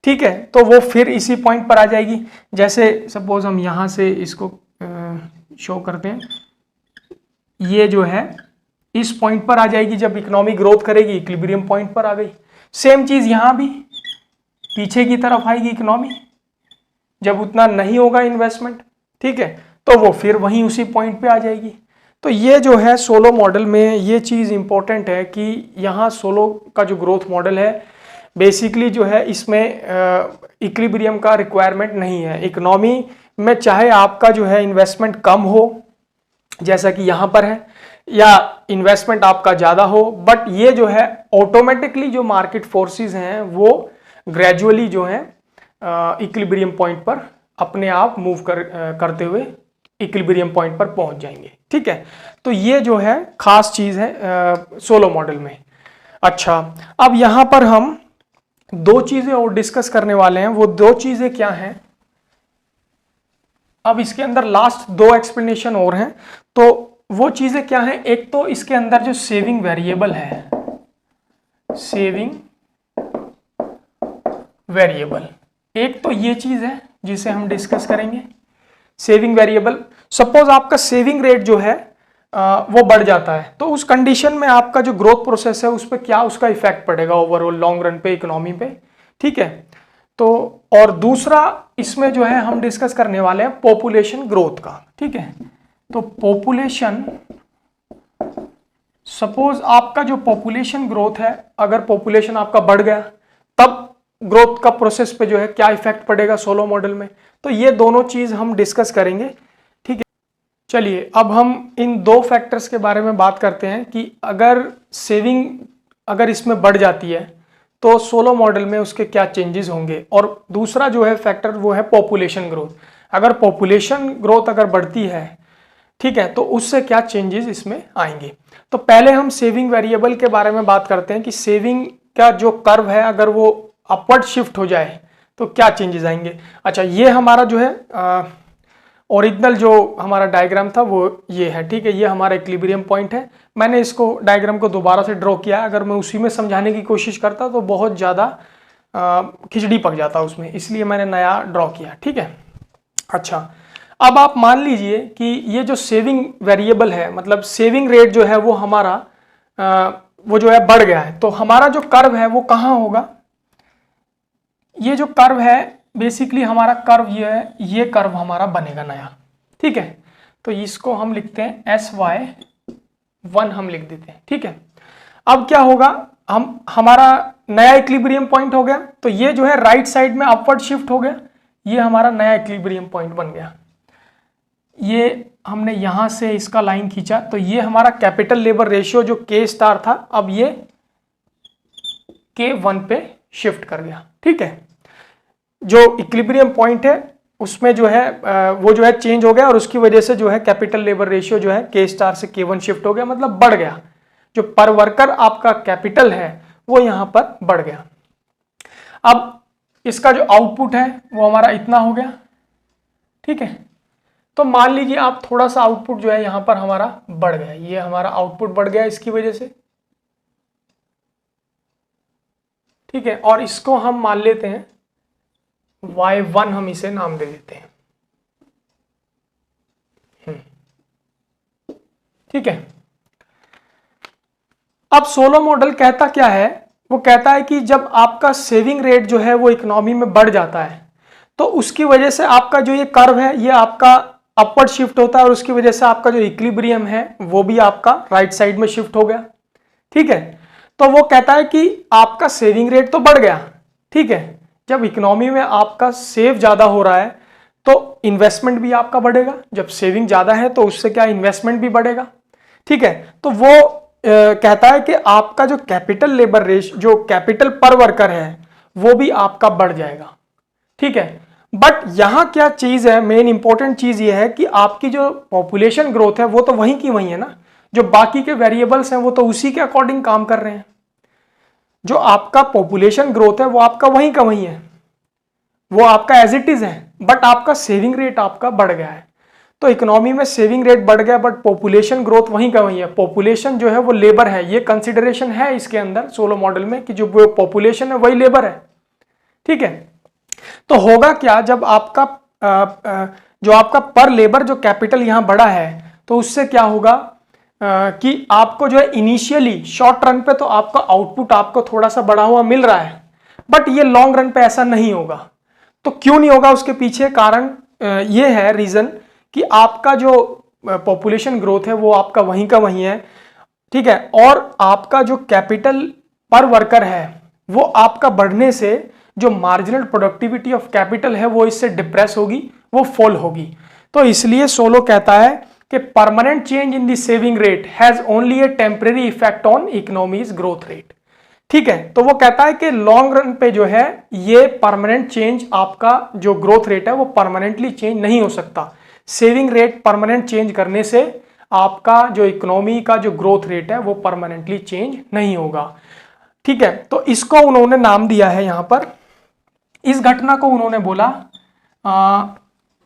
Speaker 1: ठीक है, तो वो फिर इसी पॉइंट पर आ जाएगी। जैसे सपोज हम यहाँ से इसको शो करते हैं, ये जो है इस पॉइंट पर आ जाएगी, जब इकोनॉमी ग्रोथ करेगी इक्विलिब्रियम पॉइंट पर आ गई। सेम चीज़ यहाँ भी पीछे की तरफ आएगी इकोनॉमी, जब उतना नहीं होगा इन्वेस्टमेंट। ठीक है, तो वो फिर वहीं उसी पॉइंट पे आ जाएगी। तो ये जो है सोलो मॉडल में ये चीज़ इंपॉर्टेंट है कि यहाँ सोलो का जो ग्रोथ मॉडल है बेसिकली जो है इसमें इक्विलिब्रियम का रिक्वायरमेंट नहीं है, इकोनॉमी में चाहे आपका जो है इन्वेस्टमेंट कम हो जैसा कि यहाँ पर है, या इन्वेस्टमेंट आपका ज़्यादा हो, बट ये जो है ऑटोमेटिकली जो मार्केट फोर्सेस हैं वो ग्रेजुअली जो है इक्विलिब्रियम पॉइंट पर अपने आप मूव करते हुए इक्विलिब्रियम पॉइंट पर पहुंच जाएंगे। ठीक है, तो ये जो है खास चीज़ है सोलो मॉडल में। अच्छा, अब यहाँ पर हम दो चीज़ें और डिस्कस करने वाले हैं। वो दो चीज़ें क्या हैं, अब इसके अंदर लास्ट दो एक्सप्लेनेशन और हैं, तो वो चीज़ें क्या हैं। एक तो इसके अंदर जो सेविंग वेरिएबल है, सेविंग वेरिएबल, एक तो ये चीज़ है जिसे हम डिस्कस करेंगे। सेविंग वेरिएबल, सपोज आपका सेविंग रेट जो है वो बढ़ जाता है, तो उस कंडीशन में आपका जो ग्रोथ प्रोसेस है उस पर क्या उसका इफेक्ट पड़ेगा ओवरऑल लॉन्ग रन पे इकोनॉमी पे। ठीक है, तो और दूसरा इसमें जो है हम डिस्कस करने वाले हैं पॉपुलेशन ग्रोथ का। ठीक है, तो पॉपुलेशन, सपोज आपका जो पॉपुलेशन ग्रोथ है, अगर पॉपुलेशन आपका बढ़ गया तब ग्रोथ का प्रोसेस पे जो है क्या इफेक्ट पड़ेगा सोलो मॉडल में। तो ये दोनों चीज हम डिस्कस करेंगे। ठीक है, चलिए अब हम इन दो फैक्टर्स के बारे में बात करते हैं कि अगर सेविंग अगर इसमें बढ़ जाती है तो सोलो मॉडल में उसके क्या चेंजेस होंगे, और दूसरा जो है फैक्टर वो है पॉपुलेशन ग्रोथ। अगर पॉपुलेशन ग्रोथ अगर बढ़ती है, ठीक है, तो उससे क्या चेंजेस इसमें आएंगे। तो पहले हम सेविंग वेरिएबल के बारे में बात करते हैं कि सेविंग का जो कर्व है अगर वो अपवर्ड शिफ्ट हो जाए तो क्या चेंजेस आएंगे। अच्छा, ये हमारा जो है ओरिजिनल जो हमारा डायग्राम था वो ये है। ठीक है, ये हमारा इक्विलिब्रियम पॉइंट है। मैंने इसको डायग्राम को दोबारा से ड्रॉ किया। अगर मैं उसी में समझाने की कोशिश करता तो बहुत ज़्यादा खिचड़ी पक जाता उसमें, इसलिए मैंने नया ड्रॉ किया। ठीक है, अच्छा, अब आप मान लीजिए कि ये जो सेविंग वेरिएबल है, मतलब सेविंग रेट जो है वो हमारा वो जो है बढ़ गया है, तो हमारा जो कर्व है वो कहाँ होगा। ये जो कर्व है बेसिकली हमारा कर्व ये है, ये कर्व हमारा बनेगा नया। ठीक है, तो इसको हम लिखते हैं SY1 हम लिख देते हैं। ठीक है, अब क्या होगा, हमारा नया इक्विलिब्रियम पॉइंट हो गया, तो ये जो है राइट साइड में अपवर्ड शिफ्ट हो गया, ये हमारा नया इक्विलिब्रियम पॉइंट बन गया। ये हमने यहां से इसका लाइन खींचा, तो ये हमारा कैपिटल लेबर रेशियो जो K* था अब ये K1 पे शिफ्ट कर गया। ठीक है, जो इक्विलिब्रियम पॉइंट है उसमें जो है वो जो है चेंज हो गया, और उसकी वजह से जो है कैपिटल लेबर रेशियो जो है K* से K1 शिफ्ट हो गया, मतलब बढ़ गया। जो पर वर्कर आपका कैपिटल है वो यहां पर बढ़ गया। अब इसका जो आउटपुट है वो हमारा इतना हो गया। ठीक है, तो मान लीजिए आप थोड़ा सा आउटपुट जो है यहां पर हमारा बढ़ गया, ये हमारा आउटपुट बढ़ गया इसकी वजह से। ठीक है, और इसको हम मान लेते हैं Y1, हम इसे नाम दे देते हैं। ठीक है, अब सोलो मॉडल कहता क्या है, वो कहता है कि जब आपका सेविंग रेट जो है वो इकोनॉमी में बढ़ जाता है तो उसकी वजह से आपका जो ये कर्व है ये आपका अपवर्ड शिफ्ट होता है, और उसकी वजह से आपका जो इक्विलिब्रियम है वो भी आपका राइट साइड में शिफ्ट हो गया। ठीक है, तो वो कहता है कि आपका सेविंग रेट तो बढ़ गया। ठीक है, जब इकोनॉमी में आपका सेव ज्यादा हो रहा है तो इन्वेस्टमेंट भी आपका बढ़ेगा, जब सेविंग ज्यादा है तो उससे क्या इन्वेस्टमेंट भी बढ़ेगा। ठीक है, तो वो कहता है कि आपका जो कैपिटल लेबर रेशियो, जो कैपिटल पर वर्कर है वो भी आपका बढ़ जाएगा। ठीक है, बट यहां क्या चीज है, मेन इंपॉर्टेंट चीज ये है कि आपकी जो पॉपुलेशन ग्रोथ है वो तो वहीं की वहीं है ना, जो बाकी के वेरिएबल्स हैं वो तो उसी के अकॉर्डिंग काम कर रहे हैं। जो आपका पॉपुलेशन ग्रोथ है वो आपका वहीं का वहीं है, वो आपका एज इट इज है, बट आपका सेविंग रेट आपका बढ़ गया है। तो इकोनॉमी में सेविंग रेट बढ़ गया बट पॉपुलेशन ग्रोथ वहीं का वहीं है। पॉपुलेशन जो है वो लेबर है, ये कंसिडरेशन है इसके अंदर सोलो मॉडल में कि जो पॉपुलेशन है वही लेबर है। ठीक है, तो होगा क्या, जब आपका जो आपका पर लेबर जो कैपिटल यहां बढ़ा है तो उससे क्या होगा कि आपको जो है इनिशियली शॉर्ट रन पे तो आपका आउटपुट आपको थोड़ा सा बढ़ा हुआ मिल रहा है, बट ये लॉन्ग रन पे ऐसा नहीं होगा। तो क्यों नहीं होगा, उसके पीछे कारण ये है, रीजन कि आपका जो पॉपुलेशन ग्रोथ है वो आपका वहीं का वहीं है। ठीक है, और आपका जो कैपिटल पर वर्कर है वो आपका बढ़ने से जो मार्जिनल प्रोडक्टिविटी ऑफ कैपिटल है वो इससे डिप्रेस होगी, वो फॉल होगी। तो इसलिए सोलो कहता है कि permanent change in the saving rate has only A temporary effect on economies growth rate. ठीक है, तो वो कहता है कि लॉन्ग रन पे जो है ये परमानेंट चेंज, आपका जो ग्रोथ रेट है वो परमानेंटली चेंज नहीं हो सकता। सेविंग रेट परमानेंट चेंज करने से आपका जो इकोनॉमी का जो ग्रोथ रेट है वो परमानेंटली चेंज नहीं होगा। ठीक है, तो इसको उन्होंने नाम दिया है यहां पर, इस घटना को उन्होंने बोला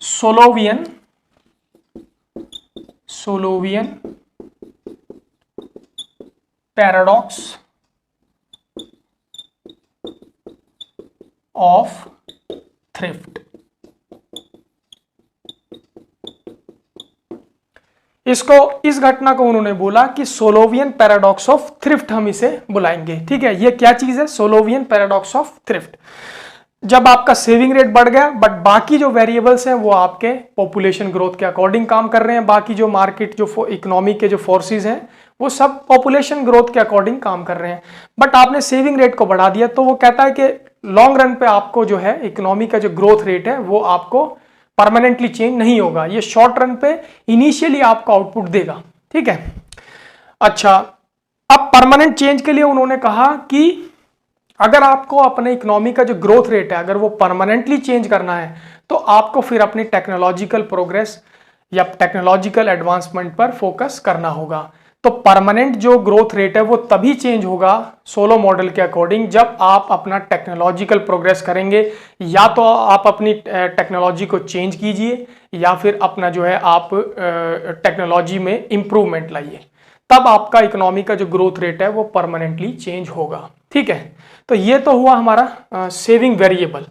Speaker 1: सोलोवियन पैराडॉक्स ऑफ थ्रिफ्ट। इस घटना को उन्होंने बोला कि सोलोवियन पैराडॉक्स ऑफ थ्रिफ्ट हम इसे बुलाएंगे। ठीक है, ये क्या चीज है? सोलोवियन पैराडॉक्स ऑफ थ्रिफ्ट। जब आपका सेविंग रेट बढ़ गया बट बाकी जो वेरिएबल्स हैं वो आपके पॉपुलेशन ग्रोथ के अकॉर्डिंग काम कर रहे हैं, बाकी जो मार्केट जो इकोनॉमी के जो फोर्सेस हैं वो सब पॉपुलेशन ग्रोथ के अकॉर्डिंग काम कर रहे हैं, बट आपने सेविंग रेट को बढ़ा दिया। तो वो कहता है कि लॉन्ग रन पे आपको जो है इकोनॉमी का जो ग्रोथ रेट है वो आपको परमानेंटली चेंज नहीं होगा, ये शॉर्ट रन पे इनिशियली आपको आउटपुट देगा। ठीक है, अच्छा, अब परमानेंट चेंज के लिए उन्होंने कहा कि अगर आपको अपने इकोनॉमी का जो ग्रोथ रेट है अगर वो परमानेंटली चेंज करना है तो आपको फिर अपनी टेक्नोलॉजिकल प्रोग्रेस या टेक्नोलॉजिकल एडवांसमेंट पर फोकस करना होगा। तो परमानेंट जो ग्रोथ रेट है वो तभी चेंज होगा सोलो मॉडल के अकॉर्डिंग जब आप अपना टेक्नोलॉजिकल प्रोग्रेस करेंगे, या तो आप अपनी टेक्नोलॉजी को चेंज कीजिए या फिर अपना जो है आप टेक्नोलॉजी में इंप्रूवमेंट लाइए, तब आपका इकोनॉमी का जो ग्रोथ रेट है वो परमानेंटली चेंज होगा। ठीक है, तो ये तो हुआ हमारा सेविंग वेरिएबल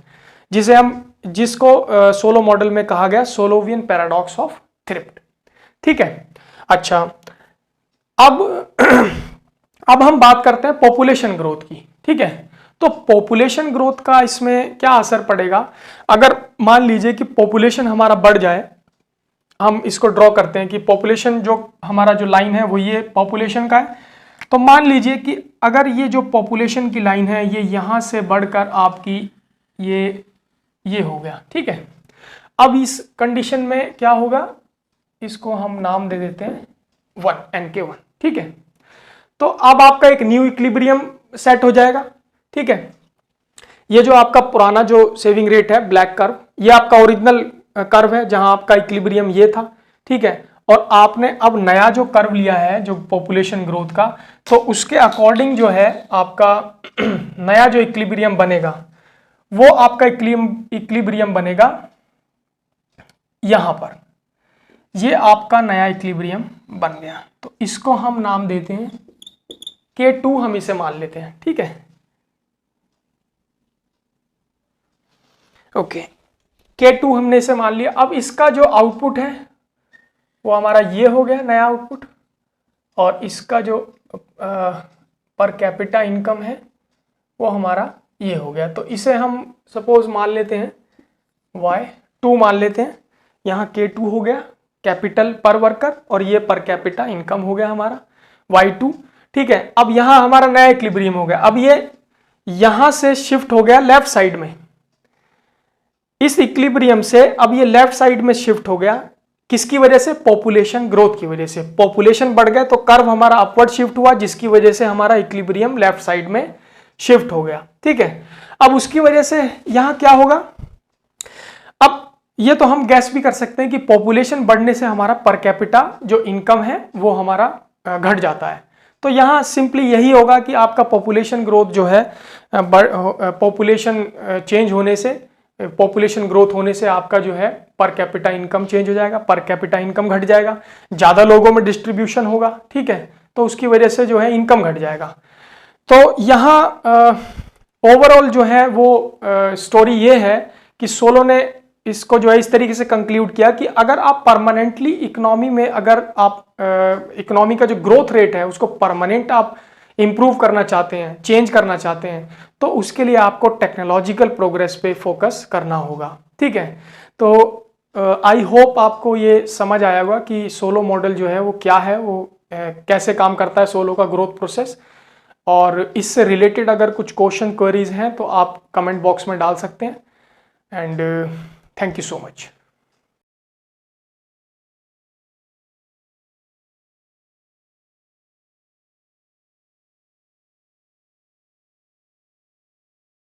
Speaker 1: जिसको सोलो मॉडल में कहा गया सोलोवियन पैराडॉक्स ऑफ थ्रिफ्ट। ठीक है, अच्छा, अब हम बात करते हैं पॉपुलेशन ग्रोथ की। ठीक है, तो पॉपुलेशन ग्रोथ का इसमें क्या असर पड़ेगा? अगर मान लीजिए कि पॉपुलेशन हमारा बढ़ जाए, हम इसको ड्रॉ करते हैं कि पॉपुलेशन जो हमारा जो लाइन है वो ये पॉपुलेशन का है। तो मान लीजिए कि अगर ये जो पॉपुलेशन की लाइन है ये यहाँ से बढ़कर आपकी ये हो गया। ठीक है, अब इस कंडीशन में क्या होगा, इसको हम नाम दे देते हैं 1, NK1। ठीक है, तो अब आपका एक न्यू इक्विलिब्रियम सेट हो जाएगा। ठीक है, ये जो आपका पुराना जो सेविंग रेट है ब्लैक कर्व, ये आपका ओरिजिनल कर्व है जहां आपका इक्विलिब्रियम ये था। ठीक है, और आपने अब नया जो कर्व लिया है जो पॉपुलेशन ग्रोथ का, तो उसके अकॉर्डिंग जो है आपका नया जो इक्विलिब्रियम बनेगा वो आपका इक्विलिब्रियम बनेगा यहां पर, ये आपका नया इक्विलिब्रियम बन गया। तो इसको हम नाम देते हैं K2, हम इसे मान लेते हैं। ठीक है, ओके, K2 हमने इसे मान लिया। अब इसका जो आउटपुट है वो हमारा ये हो गया नया आउटपुट, और इसका जो पर कैपिटा इनकम है वो हमारा ये हो गया। तो इसे हम सपोज मान लेते हैं Y2 मान लेते हैं, यहाँ K2 हो गया कैपिटल पर वर्कर और ये पर कैपिटा इनकम हो गया हमारा Y2। ठीक है, अब यहाँ हमारा नया इक्विलिब्रियम हो गया। अब ये यहाँ से शिफ्ट हो गया लेफ्ट साइड में, इस इक्विलिब्रियम से अब ये लेफ्ट साइड में शिफ्ट हो गया। किसकी वजह से? पॉपुलेशन ग्रोथ की वजह से। पॉपुलेशन बढ़ गया तो कर्व हमारा अपवर्ड शिफ्ट हुआ, जिसकी वजह से हमारा इक्विलिब्रियम लेफ्ट साइड में शिफ्ट हो गया। ठीक है, अब उसकी वजह से यहां क्या होगा? अब ये तो हम गैस भी कर सकते हैं कि पॉपुलेशन बढ़ने से हमारा पर कैपिटा जो इनकम है वो हमारा घट जाता है। तो यहाँ सिंपली यही होगा कि आपका पॉपुलेशन ग्रोथ जो है, पॉपुलेशन चेंज होने से, पॉपुलेशन ग्रोथ होने से आपका जो है पर कैपिटा इनकम चेंज हो जाएगा, पर कैपिटा इनकम घट जाएगा, ज़्यादा लोगों में डिस्ट्रीब्यूशन होगा। ठीक है, तो उसकी वजह से जो है इनकम घट जाएगा। तो यहाँ ओवरऑल जो है वो स्टोरी ये है कि सोलो ने इसको जो है इस तरीके से कंक्लूड किया कि अगर आप परमानेंटली इकोनॉमी में, अगर आप इकोनॉमी का जो ग्रोथ रेट है उसको परमानेंट आप इंप्रूव करना चाहते हैं, चेंज करना चाहते हैं, तो उसके लिए आपको टेक्नोलॉजिकल प्रोग्रेस पे फोकस करना होगा। ठीक है, तो आई होप आपको ये समझ आया होगा कि सोलो मॉडल जो है वो क्या है, वो कैसे काम करता है सोलो का ग्रोथ प्रोसेस। और इससे रिलेटेड अगर कुछ क्वेश्चन क्वेरीज हैं तो आप कमेंट बॉक्स में डाल सकते हैं। And thank you so much.